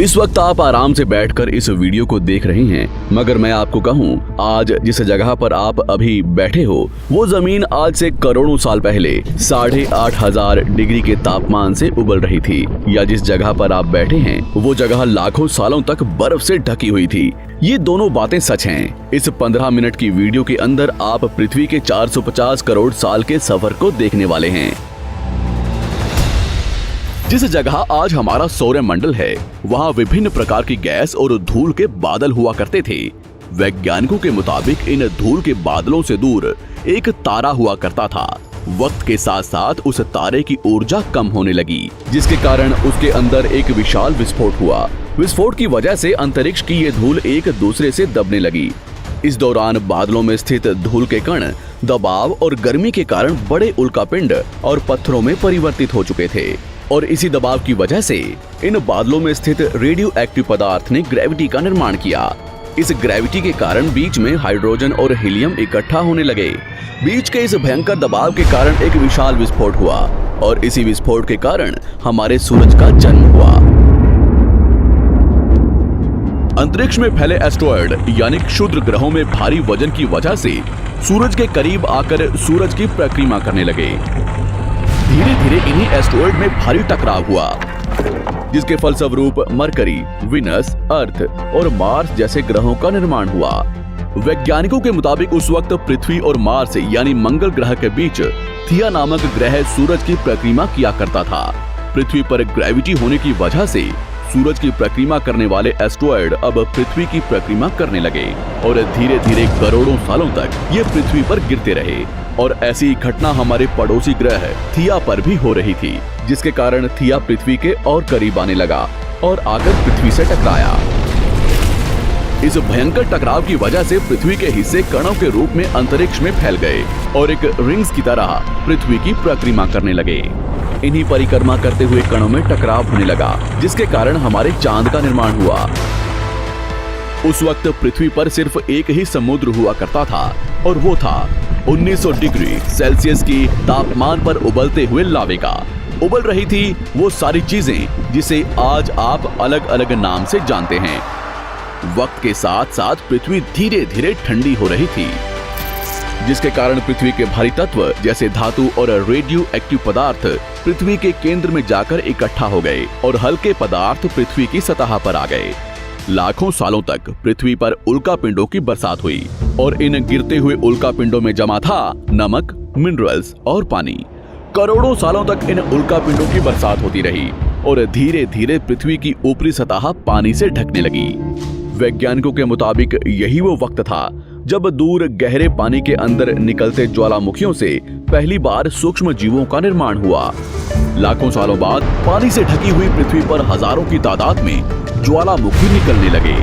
इस वक्त आप आराम से बैठकर इस वीडियो को देख रहे हैं, मगर मैं आपको कहूं, आज जिस जगह पर आप अभी बैठे हो वो जमीन आज से करोड़ों साल पहले 8,500 डिग्री के तापमान से उबल रही थी, या जिस जगह पर आप बैठे हैं वो जगह लाखों सालों तक बर्फ से ढकी हुई थी। ये दोनों बातें सच हैं। इस 15 मिनट की वीडियो के अंदर आप पृथ्वी के 450 करोड़ साल के सफर को देखने वाले हैं। जिस जगह आज हमारा सौरमंडल है, वहाँ विभिन्न प्रकार की गैस और धूल के बादल हुआ करते थे। वैज्ञानिकों के मुताबिक इन धूल के बादलों से दूर एक तारा हुआ करता था। वक्त के साथ साथ उस तारे की ऊर्जा कम होने लगी, जिसके कारण उसके अंदर एक विशाल विस्फोट हुआ। विस्फोट की वजह से अंतरिक्ष की ये धूल एक दूसरे से दबने लगी। इस दौरान बादलों में स्थित धूल के कण दबाव और गर्मी के कारण बड़े उल्कापिंड और पत्थरों में परिवर्तित हो चुके थे, और इसी दबाव की वजह से इन बादलों में स्थित रेडियो एक्टिव पदार्थ ने ग्रेविटी का निर्माण किया। इस ग्रेविटी के कारण बीच में हाइड्रोजन और हीलियम इकट्ठा होने लगे। बीच के इस भयंकर दबाव के कारण एक विशाल विस्फोट हुआ, और इसी विस्फोट के कारण हमारे सूरज का जन्म हुआ। अंतरिक्ष में फैले एस्टेरॉयड यानी क्षुद्र ग्रहों में भारी वजन की वजह से सूरज के करीब आकर सूरज की परिक्रमा करने लगे। धीरे धीरे इन्हीं एस्टेरॉयड में भारी टकराव हुआ, जिसके फलस्वरूप मरकरी, विनस, अर्थ और मार्स जैसे ग्रहों का निर्माण हुआ। वैज्ञानिकों के मुताबिक उस वक्त पृथ्वी और मार्स यानी मंगल ग्रह के बीच थिया नामक ग्रह सूरज की परिक्रमा किया करता था। पृथ्वी पर ग्रेविटी होने की वजह से सूरज की परिक्रमा करने वाले एस्टेरॉयड अब पृथ्वी की परिक्रमा करने लगे, और धीरे धीरे करोड़ों सालों तक ये पृथ्वी पर गिरते रहे। और ऐसी घटना हमारे पड़ोसी ग्रह थिया पर भी हो रही थी, जिसके कारण थिया पृथ्वी के और करीब आने लगा और आकर पृथ्वी से टकराया। इस भयंकर टकराव की वजह से पृथ्वी के हिस्से कणों के रूप में अंतरिक्ष में फैल गए और एक रिंग्स की तरह पृथ्वी की परिक्रमा करने लगे। इन्हीं परिक्रमा करते हुए कणों में टकराव होने लगा, जिसके कारण हमारे चांद का निर्माण हुआ। उस वक्त पृथ्वी पर सिर्फ एक ही समुद्र हुआ करता था, और वो था 1900 डिग्री सेल्सियस की तापमान पर उबलते हुए लावे का। उबल रही थी वो सारी चीजें जिसे आज आप अलग अलग नाम से जानते हैं। वक्त के साथ साथ पृथ्वी धीरे धीरे ठंडी हो रही थी, जिसके कारण पृथ्वी के भारी तत्व जैसे धातु और रेडियो एक्टिव पदार्थ पृथ्वी के केंद्र में जाकर इकट्ठा हो गए, और हल्के पदार्थ पृथ्वी की सतह पर आ गए। लाखों सालों तक पृथ्वी पर उल्कापिंडों की बरसात हुई, और इन गिरते हुए उल्कापिंडों में जमा था नमक, मिनरल्स और पानी। करोड़ों सालों तक इन उल्कापिंडों की बरसात होती रही, और धीरे धीरे पृथ्वी की ऊपरी सतह पानी से ढकने लगी। वैज्ञानिकों के मुताबिक यही वो वक्त था जब दूर गहरे पानी के अंदर निकलते ज्वालामुखियों से पहली बार सूक्ष्म जीवों का निर्माण हुआ। लाखों सालों बाद पानी से ढकी हुई पृथ्वी पर हजारों की तादाद में ज्वालामुखी निकलने लगे,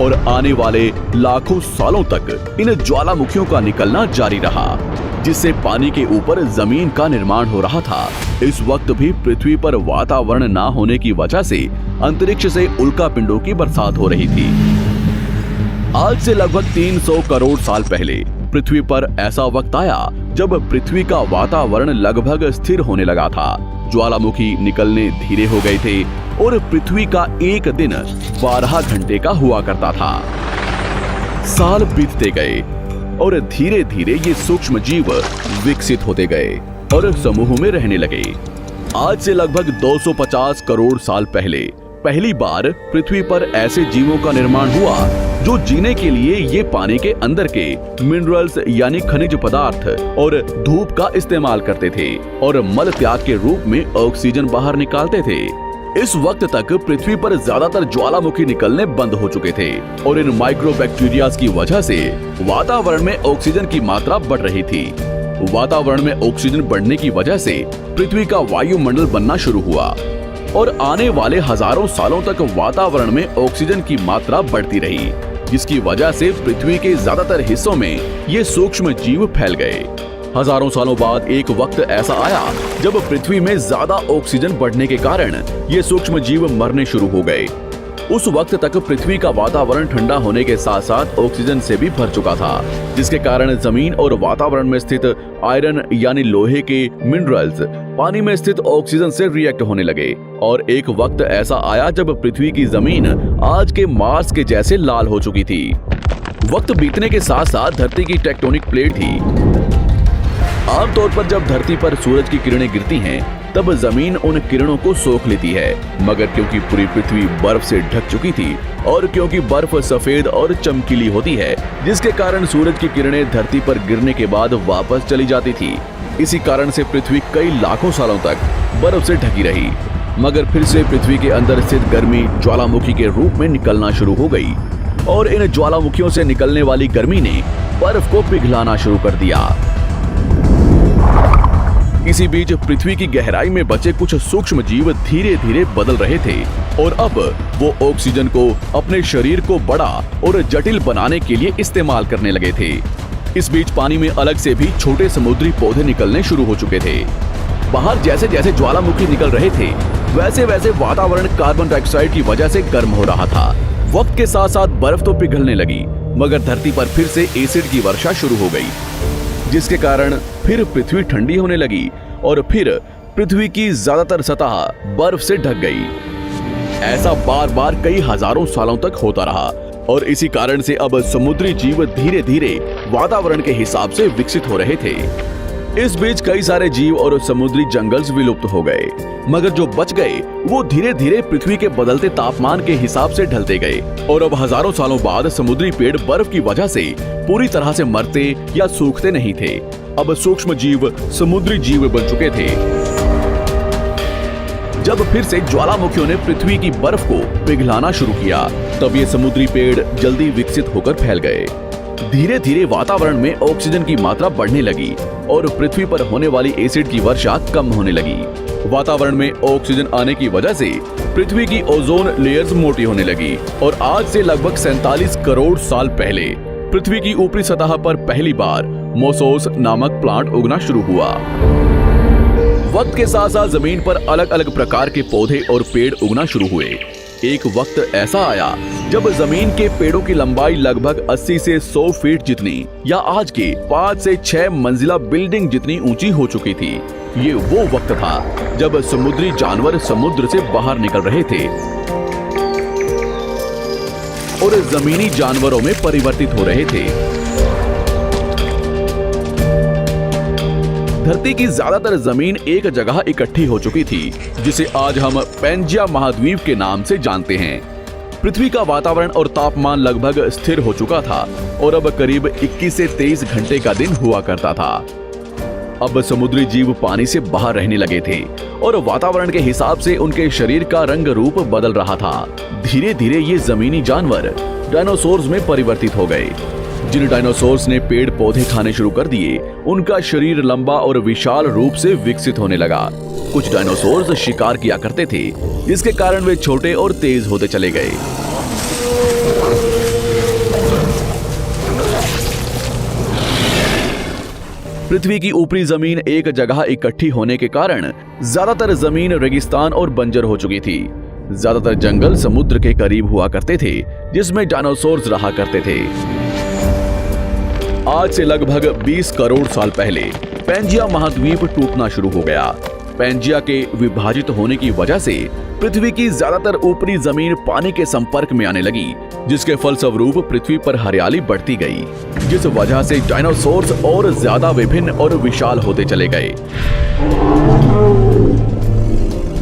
और आने वाले लाखों सालों तक इन ज्वालामुखियों का निकलना जारी रहा, जिससे पानी के ऊपर जमीन का निर्माण हो रहा था। इस वक्त भी पृथ्वी पर वातावरण ना होने की वजह से अंतरिक्ष से उल्कापिंडों की बरसात हो रही थी। आज से लगभग 300 करोड़ साल पहले पृथ्वी पर ऐसा वक्त आया जब पृथ्वी का वातावरण लगभग स्थिर होने लगा था। ज्वालामुखी निकलने धीरे हो गए थे, और पृथ्वी का एक दिन 12 घंटे का हुआ करता था। साल बीतते गए, और धीरे धीरे ये सूक्ष्म जीव विकसित होते गए और समूह में रहने लगे। आज से लगभग 250 करोड़ साल पहले पहली बार पृथ्वी पर ऐसे जीवों का निर्माण हुआ जो जीने के लिए ये पानी के अंदर के मिनरल्स यानी खनिज पदार्थ और धूप का इस्तेमाल करते थे, और मल त्याग के रूप में ऑक्सीजन बाहर निकालते थे। इस वक्त तक पृथ्वी पर ज्यादातर ज्वालामुखी निकलने बंद हो चुके थे, और इन माइक्रोबैक्टीरियाज की वजह से वातावरण में ऑक्सीजन की मात्रा बढ़ रही थी। वातावरण में ऑक्सीजन बढ़ने की वजह से पृथ्वी का वायुमंडल बनना शुरू हुआ, और आने वाले हजारों सालों तक वातावरण में ऑक्सीजन की मात्रा बढ़ती रही, जिसकी वजह से पृथ्वी के ज्यादातर हिस्सों में ये सूक्ष्म जीव फैल गए। हजारों सालों बाद एक वक्त ऐसा आया जब पृथ्वी में ज्यादा ऑक्सीजन बढ़ने के कारण ये सूक्ष्म जीव मरने शुरू हो गए। उस वक्त तक पृथ्वी का वातावरण ठंडा होने के साथ साथ ऑक्सीजन से भी भर चुका था, जिसके कारण जमीन और वातावरण में स्थित आयरन यानी लोहे के मिनरल्स पानी में स्थित ऑक्सीजन से रिएक्ट होने लगे। और एक वक्त ऐसा आया जब पृथ्वी की जमीन आज के मार्स के जैसे लाल हो चुकी थी। वक्त बीतने के साथ साथ धरती की टेक्टोनिक प्लेट थी। आमतौर पर जब धरती पर सूरज की किरणें गिरती हैं, तब जमीन उन किरणों को सोख लेती है, मगर क्योंकि पूरी पृथ्वी बर्फ से ढक चुकी थी और क्योंकि बर्फ सफेद और चमकीली होती है, जिसके कारण सूरज की किरणें धरती पर गिरने के बाद वापस चली जाती थी। इसी कारण से पृथ्वी कई लाखों सालों तक बर्फ से ढकी रही, मगर फिर से पृथ्वी के अंदर स्थित गर्मी ज्वालामुखी के रूप में निकलना शुरू हो गई और इन ज्वालामुखियों से निकलने वाली गर्मी ने बर्फ को पिघलाना शुरू कर दिया। इसी बीच पृथ्वी की गहराई में बचे कुछ सूक्ष्म जीव धीरे धीरे बदल रहे थे और अब वो ऑक्सीजन को अपने शरीर को बड़ा और जटिल बनाने के लिए इस्तेमाल करने लगे थे। इस बीच पानी में अलग से भी छोटे समुद्री पौधे निकलने शुरू हो चुके थे। बाहर जैसे जैसे ज्वालामुखी निकल रहे थे, वैसे वैसे वातावरण कार्बन डाइऑक्साइड की वजह से गर्म हो रहा था। वक्त के साथ साथ बर्फ तो पिघलने लगी, मगर धरती पर फिर से एसिड की वर्षा शुरू हो गई, जिसके कारण फिर पृथ्वी ठंडी होने लगी और फिर पृथ्वी की ज्यादातर सतह बर्फ से ढक गई। ऐसा बार बार कई हजारों सालों तक होता रहा और इसी कारण से अब समुद्री जीव धीरे धीरे वातावरण के हिसाब से विकसित हो रहे थे। इस बीच कई सारे जीव और समुद्री जंगल विलुप्त हो गए, मगर जो बच गए वो धीरे धीरे पृथ्वी के बदलते तापमान के हिसाब से ढलते गए और अब हजारों सालों बाद समुद्री पेड़ बर्फ की वजह से पूरी तरह से मरते या सूखते नहीं थे। अब सूक्ष्म जीव समुद्री जीव बन चुके थे। जब फिर से ज्वालामुखियों ने पृथ्वी की बर्फ को पिघलाना शुरू किया, तब ये समुद्री पेड़ जल्दी विकसित होकर फैल गए। धीरे धीरे वातावरण में ऑक्सीजन की मात्रा बढ़ने लगी और पृथ्वी पर होने वाली एसिड की वर्षा कम होने लगी। वातावरण में ऑक्सीजन आने की वजह से पृथ्वी की ओजोन लेयर्स मोटी होने लगी और आज से लगभग 47 करोड़ साल पहले पृथ्वी की ऊपरी सतह पर पहली बार मोसोस नामक प्लांट उगना शुरू हुआ। वक्त के साथ साथ जमीन पर अलग अलग प्रकार के पौधे और पेड़ उगना शुरू हुए। एक वक्त ऐसा आया जब जमीन के पेड़ों की लंबाई लगभग 80 से 100 फीट जितनी या आज के 5 से 6 मंजिला बिल्डिंग जितनी ऊंची हो चुकी थी। ये वो वक्त था जब समुद्री जानवर समुद्र से बाहर निकल रहे थे और जमीनी जानवरों में परिवर्तित हो रहे थे। धरती की ज्यादातर जमीन एक जगह इकट्ठी हो चुकी थी, जिसे आज हम पैंजिया महाद्वीप के नाम से जानते हैं। पृथ्वी का वातावरण और तापमान लगभग स्थिर हो चुका था और अब करीब 21 से 23 घंटे का दिन हुआ करता था। अब समुद्री जीव पानी से बाहर रहने लगे थे और वातावरण के हिसाब से उनके शरीर का रंग रूप बदल रहा था। धीरे धीरे ये जमीनी जानवर डायनासोर्स में परिवर्तित हो गए। जिन डायनासोर्स ने पेड़ पौधे खाने शुरू कर दिए, उनका शरीर लंबा और विशाल रूप से विकसित होने लगा। कुछ डायनासोर्स शिकार किया करते थे, जिसके कारण वे छोटे और तेज होते चले गए। पृथ्वी की ऊपरी जमीन एक जगह इकट्ठी होने के कारण ज्यादातर जमीन रेगिस्तान और बंजर हो चुकी थी। ज्यादातर जंगल समुद्र के करीब हुआ करते थे, जिसमें डायनासोर्स रहा करते थे। आज से लगभग 20 करोड़ साल पहले पैंजिया महाद्वीप टूटना शुरू हो गया। पैंजिया के विभाजित होने की वजह से पृथ्वी की ज्यादातर ऊपरी जमीन पानी के संपर्क में आने लगी, जिसके फलस्वरूप पृथ्वी पर हरियाली बढ़ती गई, जिस वजह से डायनासोर्स और ज्यादा विभिन्न और विशाल होते चले गए।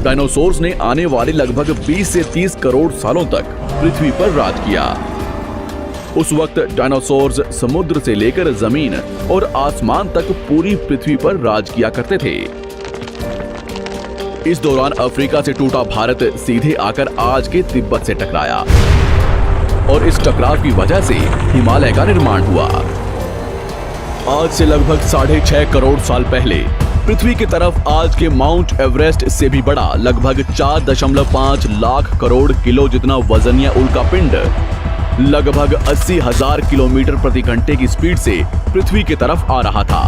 डायनासोर्स ने आने वाले लगभग 20 से 30 करोड़ सालों तक पृथ्वी पर राज किया। उस वक्त डायनासोर्स समुद्र से लेकर जमीन और आसमान तक पूरी पृथ्वी पर राज किया करते थे। इस दौरान अफ्रीका से टूटा भारत सीधे आकर आज के तिब्बत से टकराया और इस टकराव की वजह से हिमालय का निर्माण हुआ। आज से लगभग 6.5 करोड़ साल पहले पृथ्वी की तरफ आज के माउंट एवरेस्ट से भी बड़ा लगभग 4.5 लाख करोड़ किलो जितना वजनिया उल्कापिंड लगभग 80,000 किलोमीटर प्रति घंटे की स्पीड से पृथ्वी की तरफ आ रहा था।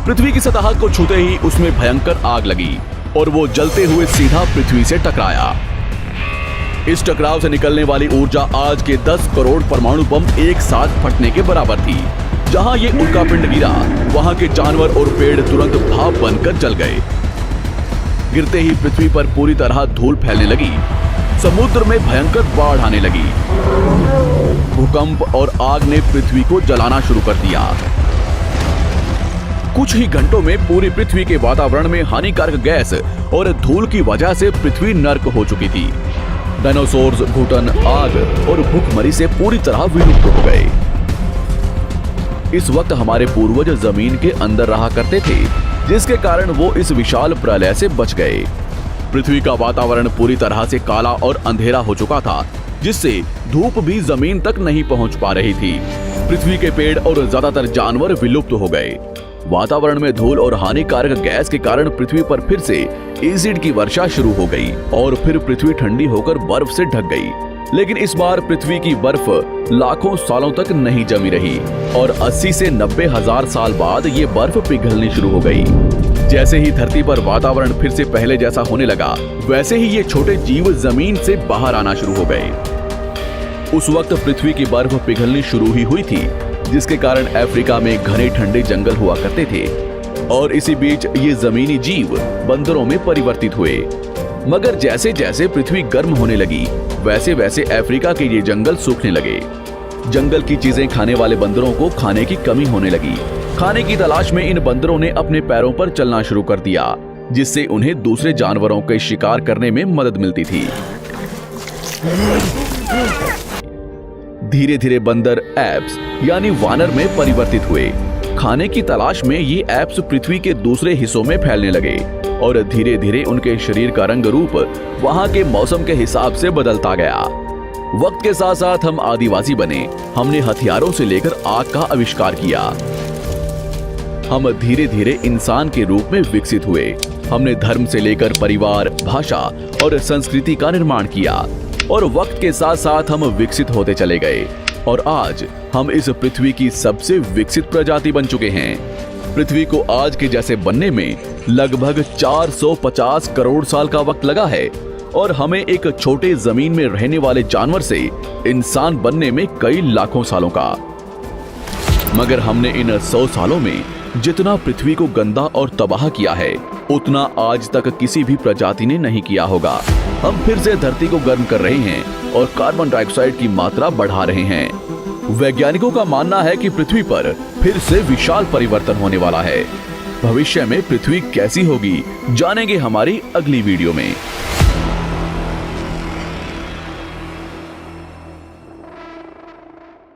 पृथ्वी की सतह को छूते ही उसमें भयंकर आग लगी और वो जलते हुए सीधा पृथ्वी से टकराया। इस टकराव से निकलने वाली ऊर्जा आज के 10 करोड़ परमाणु बम एक साथ फटने के बराबर थी। जहां ये उल्कापिंड गिरा, वहां के जानवर और पेड़ तुरंत भाप बनकर जल गए। गिरते ही पृथ्वी पर पूरी तरह धूल फैलने लगी। समुद्र में भयंकर बाढ़ आने लगी। भूकंप और आग ने पृथ्वी को जलाना शुरू कर दिया। कुछ ही घंटों में पूरी पृथ्वी के वातावरण में हानिकारक गैस और धूल की वजह से पृथ्वी नर्क हो चुकी थी। डायनासोर्स, घुटन, आग और भूखमरी से पूरी तरह विलुप्त हो गए। इस वक्त हमारे पूर्वज जमीन के अंदर रहा करते थे, जिसके कारण वो इस विशाल प्रलय से बच गए। पृथ्वी का वातावरण पूरी तरह से काला और अंधेरा हो चुका था, जिससे धूप भी जमीन तक नहीं पहुंच पा रही थी। पृथ्वी के पेड़ और ज्यादातर जानवर विलुप्त हो गए। वातावरण में धूल और हानिकारक गैस के कारण पृथ्वी पर फिर से एसिड की वर्षा शुरू हो गई और फिर पृथ्वी ठंडी होकर बर्फ से ढक गई। लेकिन इस बार पृथ्वी की बर्फ लाखों सालों तक नहीं जमी रही और 80 से 90 हजार साल बाद ये बर्फ पिघलनी शुरू हो गई। जैसे ही धरती पर वातावरण फिर से पहले जैसा होने लगा, वैसे ही ये छोटे जीव जमीन से बाहर आना शुरू हो गए। उस वक्त पृथ्वी की बर्फ पिघलनी शुरू ही हुई थी, जिसके कारण अफ्रीका में घने ठंडे जंगल हुआ करते थे और इसी बीच ये जमीनी जीव बंदरों में परिवर्तित हुए। मगर जैसे जैसे पृथ्वी गर्म होने लगी, वैसे वैसे अफ्रीका के ये जंगल सूखने लगे। जंगल की चीजें खाने वाले बंदरों को खाने की कमी होने लगी। खाने की तलाश में इन बंदरों ने अपने पैरों पर चलना शुरू कर दिया, जिससे उन्हें दूसरे जानवरों के शिकार करने में मदद मिलती थी। धीरे धीरे बंदर एप्स यानी वानर में परिवर्तित हुए। खाने की तलाश में ये एप्स पृथ्वी के दूसरे हिस्सों में फैलने लगे और धीरे धीरे उनके शरीर का रंग रूप वहां के मौसम के हिसाब से बदलता गया। वक्त के साथ साथ हम आदिवासी बने। हमने हथियारों से लेकर आग का आविष्कार किया। हम धीरे धीरे इंसान के रूप में विकसित हुए। हमने धर्म से लेकर परिवार, भाषा और संस्कृति का निर्माण किया और वक्त के साथ साथ हम विकसित होते चले गए और आज हम इस पृथ्वी की सबसे विकसित प्रजाति बन चुके हैं। पृथ्वी को आज के जैसे बनने में लगभग 450 करोड़ साल का वक्त लगा है और हमें एक छोटे जमीन में रहने वाले जानवर से इंसान बनने में कई लाखों सालों का। मगर हमने इन 100 सालों में जितना पृथ्वी को गंदा और तबाह किया है, उतना आज तक किसी भी प्रजाति ने नहीं किया होगा। हम फिर से धरती को गर्म कर रहे हैं और कार्बन डाइऑक्साइड की मात्रा बढ़ा रहे हैं। वैज्ञानिकों का मानना है कि पृथ्वी पर फिर से विशाल परिवर्तन होने वाला है। भविष्य में पृथ्वी कैसी होगी, जानेंगे हमारी अगली वीडियो में।